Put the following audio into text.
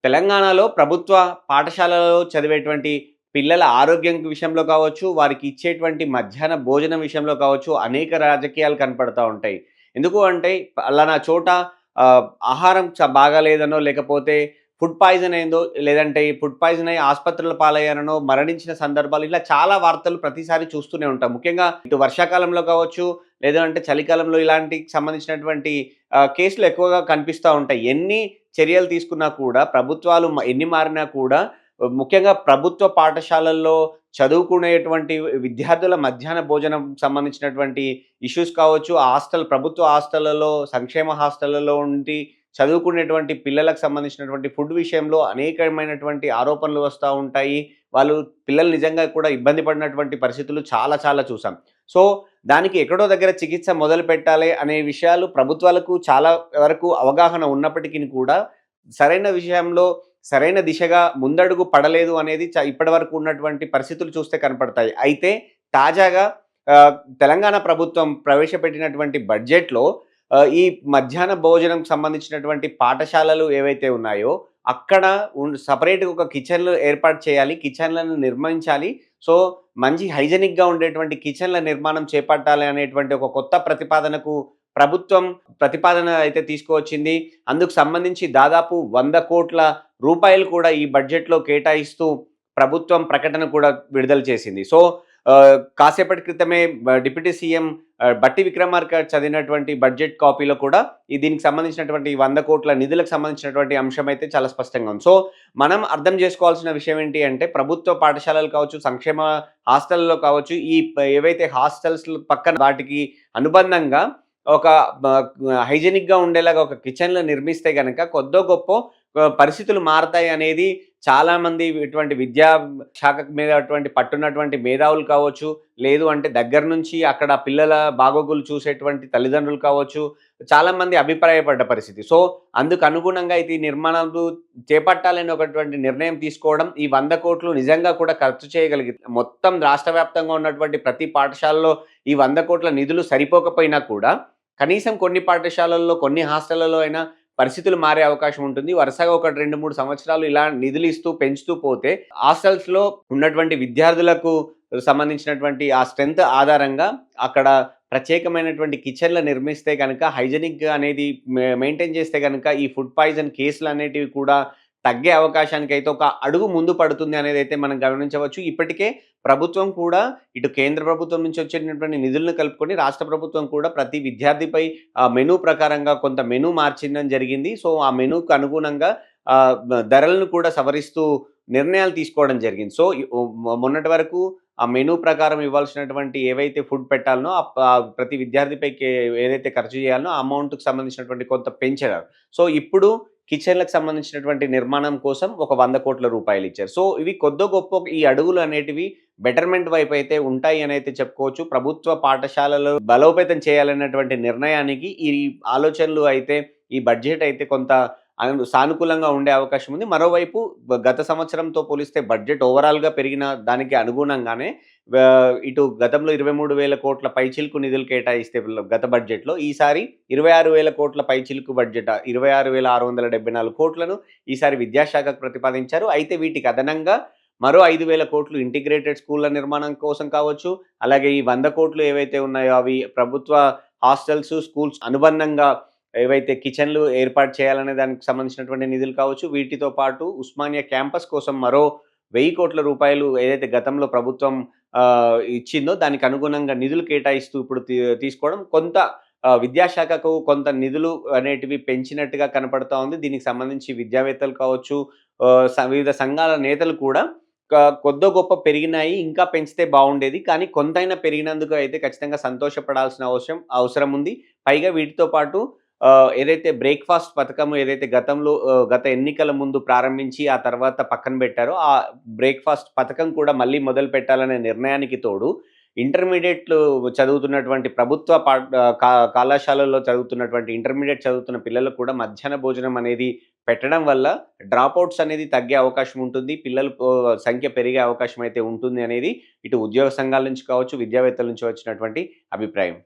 తెలంగాణలో ప్రభుత్వ పాఠశాలలో చదివేటువంటి పిల్లల ఆరోగ్యం విషయంలో కావచ్చు, వారికి ఇచ్చేటువంటి మధ్యాహ్న భోజనం విషయంలో కావచ్చు, అనేక రాజకీయాలు కనపడతా ఉంటాయి. ఎందుకు అంటే పలానా చోట ఆహారం బాగాలేదనో, లేకపోతే ఫుడ్ పాయిజన్ అయిందో, లేదంటే ఫుడ్ పాయిజన్ అయ్యి ఆస్పత్రుల పాలయ్యారనో, మరణించిన సందర్భాలు ఇలా చాలా వార్తలు ప్రతిసారి చూస్తూనే ఉంటాం. ముఖ్యంగా ఇటు వర్షాకాలంలో కావచ్చు, లేదంటే చలికాలంలో ఇలాంటికి సంబంధించినటువంటి కేసులు ఎక్కువగా కనిపిస్తా ఉంటాయి. ఎన్ని చర్యలు తీసుకున్నా కూడా ప్రభుత్వాలు ఎన్ని మారినా కూడా ముఖ్యంగా ప్రభుత్వ పాఠశాలల్లో చదువుకునేటువంటి విద్యార్థుల మధ్యాహ్న భోజనం సంబంధించినటువంటి ఇష్యూస్ కావచ్చు, ప్రభుత్వ హాస్టళ్లలో, సంక్షేమ హాస్టళ్లలో ఉండి చదువుకునేటువంటి పిల్లలకు సంబంధించినటువంటి ఫుడ్ విషయంలో అనేకమైనటువంటి ఆరోపణలు వస్తా ఉంటాయి. పిల్లలు నిజంగా కూడా ఇబ్బంది పడినటువంటి పరిస్థితులు చాలా చాలా చూసాం. సో, దానికి ఎక్కడో దగ్గర చికిత్స మొదలుపెట్టాలి అనే విషయాలు ప్రభుత్వాలకు చాలా వరకు అవగాహన ఉన్నప్పటికిని కూడా, సరైన విషయంలో సరైన దిశగా ముందడుగు పడలేదు అనేది ఇప్పటివరకు ఉన్నటువంటి పరిస్థితులు చూస్తే కనపడతాయి. అయితే తాజాగా తెలంగాణ ప్రభుత్వం ప్రవేశపెట్టినటువంటి బడ్జెట్‌లో ఈ మధ్యాహ్న భోజనంకి సంబంధించినటువంటి పాఠశాలలు ఏవైతే ఉన్నాయో, అక్కడ సెపరేట్‌గా ఒక కిచెన్‌లు ఏర్పాటు చేయాలి. కిచెన్‌లను నిర్మించాలి. సో, మంచి హైజీనిక్‌గా ఉండేటువంటి కిచెన్‌ల నిర్మాణం చేపట్టాలి అనేటువంటి ఒక కొత్త ప్రతిపాదనకు ప్రభుత్వం ప్రతిపాదన అయితే తీసుకువచ్చింది. అందుకు సంబంధించి దాదాపు 100,00,00,000 కూడా ఈ బడ్జెట్‌లో కేటాయిస్తూ ప్రభుత్వం ప్రకటన కూడా విడుదల చేసింది. సో, కాసేపటి క్రితమే డిప్యూటీ సీఎం బట్టి విక్రమార్క చదివినటువంటి బడ్జెట్ కాపీలో కూడా దీనికి సంబంధించినటువంటి 100,00,00,000 నిధులకు సంబంధించినటువంటి అంశం అయితే చాలా స్పష్టంగా ఉంది. సో, మనం అర్థం చేసుకోవాల్సిన విషయం ఏంటి అంటే ప్రభుత్వ పాఠశాలలు కావచ్చు, సంక్షేమ హాస్టల్‌లో కావచ్చు, ఏవైతే హాస్టల్స్ పక్కన వాటికి అనుబంధంగా ఒక హైజీనిక్‌గా ఉండేలాగా ఒక కిచెన్‌లు నిర్మిస్తే గనక కొద్దో గొప్పో పరిస్థితులు మారతాయి అనేది చాలామంది ఇటువంటి విద్యా శాఖ మీద అటువంటి పట్టున్నటువంటి మేధావులు కావచ్చు, లేదు అంటే దగ్గర నుంచి అక్కడ పిల్లల బాగోగులు చూసేటువంటి తల్లిదండ్రులు కావచ్చు, చాలామంది అభిప్రాయపడ్డ పరిస్థితి. సో, అందుకు అనుగుణంగా అయితే ఈ నిర్మాణాలు చేపట్టాలని ఒకటువంటి నిర్ణయం తీసుకోవడం, ఈ 100,00,00,000 నిజంగా కూడా ఖర్చు చేయగలిగితే మొత్తం రాష్ట్ర వ్యాప్తంగా ఉన్నటువంటి ప్రతి పాఠశాలలో ఈ 100,00,00,000 నిధులు సరిపోకపోయినా కూడా, కనీసం కొన్ని పాఠశాలల్లో, కొన్ని హాస్టళ్లలో అయినా పరిస్థితులు మారే అవకాశం ఉంటుంది. వరుసగా ఒక 2, 3 సంవత్సరాలు ఇలా నిధులిస్తూ పెంచుతూ పోతే హాస్టల్స్‌లో ఉన్నటువంటి విద్యార్థులకు సంబంధించినటువంటి ఆ స్ట్రెంత్ ఆధారంగా అక్కడ ప్రత్యేకమైనటువంటి కిచెన్‌లు నిర్మిస్తే గనక హైజీనిక్‌గా అనేది మెయింటైన్ చేస్తే గనక ఈ ఫుడ్ పాయిజన్ కేసులనేటివి కూడా తగ్గే అవకాశానికైతే ఒక అడుగు ముందు పడుతుంది అనేదైతే మనం గమనించవచ్చు. ఇప్పటికే ప్రభుత్వం కూడా ఇటు కేంద్ర ప్రభుత్వం నుంచి వచ్చేటటువంటి నిధులను కలుపుకొని రాష్ట్ర ప్రభుత్వం కూడా ప్రతి విద్యార్థిపై మెనూ ప్రకారంగా కొంత మెనూ మార్చిండం జరిగింది. సో, ఆ మెనూకు అనుగుణంగా ధరలను కూడా సవరిస్తూ నిర్ణయాలు తీసుకోవడం జరిగింది. సో, మొన్నటి వరకు ఆ మెనూ ప్రకారం ఇవ్వాల్సినటువంటి ఏవైతే ఫుడ్ పెట్టాలనో ప్రతి విద్యార్థిపై ఏదైతే ఖర్చు చేయాలనో ఆ అమౌంట్‌కి సంబంధించినటువంటి కొంత పెంచారు. సో, ఇప్పుడు కిచెన్‌లకు సంబంధించినటువంటి నిర్మాణం కోసం ఒక 100,00,00,000 రూపాయలిచ్చారు. సో, ఇవి కొద్దో గొప్పో ఈ అడుగులు అనేటివి బెటర్‌మెంట్ వైపైతే ఉంటాయి అనైతే చెప్పుకోవచ్చు. ప్రభుత్వ పాఠశాలలు బలోపేతం చేయాలన్నటువంటి నిర్ణయానికి ఈ ఆలోచనలు అయితే, ఈ బడ్జెట్ అయితే కొంత సానుకూలంగా ఉండే అవకాశం ఉంది. మరోవైపు గత సంవత్సరంతో పోలిస్తే బడ్జెట్ ఓవరాల్‌గా పెరిగిన దానికి అనుగుణంగానే ఇటు గతంలో 23,000,00,00,000 పైచిలుకు నిధులు కేటాయిస్తే గత బడ్జెట్‌లో ఈసారి 26,000,00,00,000 పైచిలుకు బడ్జెట్ 26,674,00,00,000ను ఈసారి విద్యాశాఖకు ప్రతిపాదించారు. అయితే వీటికి అదనంగా మరో 5,000,00,00,000 ఇంటిగ్రేటెడ్ స్కూళ్ల నిర్మాణం కోసం కావచ్చు, అలాగే ఈ 100,00,00,000 ఏవైతే ఉన్నాయో అవి ప్రభుత్వ హాస్టల్స్, స్కూల్స్ అనుబంధంగా ఏవైతే కిచెన్‌లు ఏర్పాటు చేయాలనే దానికి సంబంధించినటువంటి నిధులు కావచ్చు, వీటితో పాటు ఉస్మానియా క్యాంపస్ కోసం మరో రూ. 1,000,00,00,000 ఏదైతే గతంలో ప్రభుత్వం ఇచ్చిందో దానికి అనుగుణంగా నిధులు కేటాయిస్తూ ఇప్పుడు తీసుకోవడం కొంత విద్యాశాఖకు కొంత నిధులు అనేటివి పెంచినట్టుగా కనపడతా ఉంది. దీనికి సంబంధించి విద్యావేత్తలు కావచ్చు, వివిధ సంఘాల నేతలు కూడా కొద్దో గొప్ప పెరిగినాయి. ఇంకా పెంచితే బావుండేది. కానీ కొంతైనా పెరిగినందుకు అయితే ఖచ్చితంగా సంతోషపడాల్సిన అవసరం ఉంది. పైగా వీటితో పాటు ఏదైతే బ్రేక్‌ఫాస్ట్ పథకం ఏదైతే గతంలో గత ఎన్నికల ముందు ప్రారంభించి ఆ తర్వాత పక్కన పెట్టారో, ఆ బ్రేక్‌ఫాస్ట్ పథకం కూడా మళ్ళీ మొదలుపెట్టాలనే నిర్ణయానికి తోడు, ఇంటర్మీడియేట్‌లు చదువుతున్నటువంటి ప్రభుత్వ కళాశాలల్లో చదువుతున్నటువంటి ఇంటర్మీడియేట్ చదువుతున్న పిల్లలకు కూడా మధ్యాహ్న భోజనం అనేది పెట్టడం వల్ల డ్రాపౌట్స్ అనేది తగ్గే అవకాశం ఉంటుంది. పిల్లలు సంఖ్య పెరిగే అవకాశం అయితే ఉంటుంది అనేది ఇటు ఉద్యోగ సంఘాల నుంచి కావచ్చు, విద్యావేత్తల నుంచి వచ్చినటువంటి అభిప్రాయం.